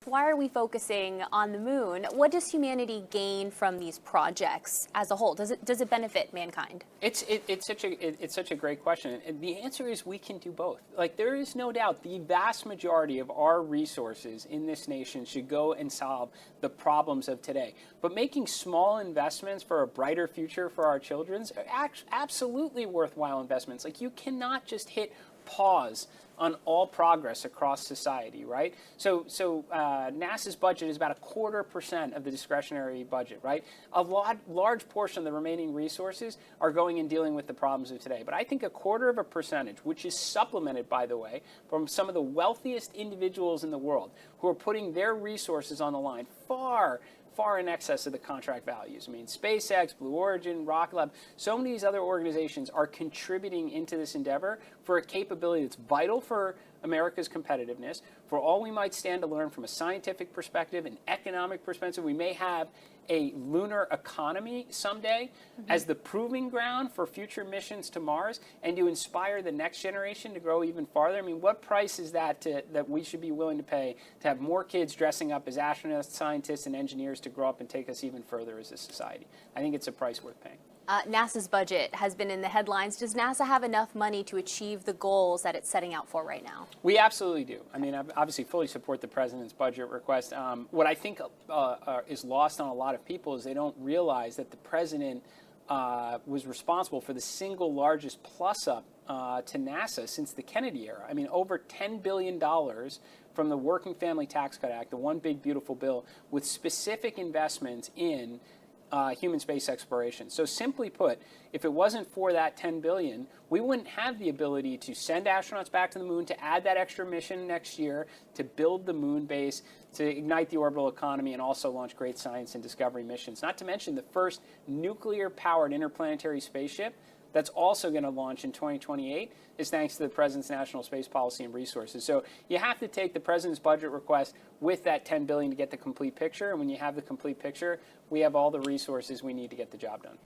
Why are we focusing on the moon? What does humanity gain from these projects as a whole? Does it benefit mankind? It's such a great question, and the answer is we can do both. Like, there is no doubt the vast majority of our resources in this nation should go and solve the problems of today. But making small investments for a brighter future for our children are absolutely worthwhile investments. Like, you cannot just hit pause on all progress across society, right? So NASA's budget is about 0.25% of the discretionary budget, right? A large portion of the remaining resources are going and dealing with the problems of today. But I think 0.25%, which is supplemented, by the way, from some of the wealthiest individuals in the world who are putting their resources on the line far in excess of the contract values. I mean, SpaceX, Blue Origin, Rocket Lab, so many of these other organizations are contributing into this endeavor for a capability that's vital for America's competitiveness, for all we might stand to learn from a scientific perspective, an economic perspective. We may have a lunar economy someday as the proving ground for future missions to Mars and to inspire the next generation to grow even farther. I mean, what price is that that we should be willing to pay to have more kids dressing up as astronauts, scientists, and engineers to grow up and take us even further as a society? I think it's a price worth paying. NASA's budget has been in the headlines. Does NASA have enough money to achieve the goals that it's setting out for right now? We absolutely do. I mean, I obviously fully support the president's budget request. What I think is lost on a lot of people is they don't realize that the president was responsible for the single largest plus-up to NASA since the Kennedy era. I mean, over $10 billion from the Working Family Tax Cut Act, the one big beautiful bill, with specific investments in human space exploration. So simply put, if it wasn't for that $10 billion, we wouldn't have the ability to send astronauts back to the moon, to add that extra mission next year, to build the moon base, to ignite the orbital economy, and also launch great science and discovery missions. Not to mention the first nuclear-powered interplanetary spaceship that's also going to launch in 2028 is thanks to the president's national space policy and resources. So you have to take the president's budget request with that $10 billion to get the complete picture. And when you have the complete picture, we have all the resources we need to get the job done.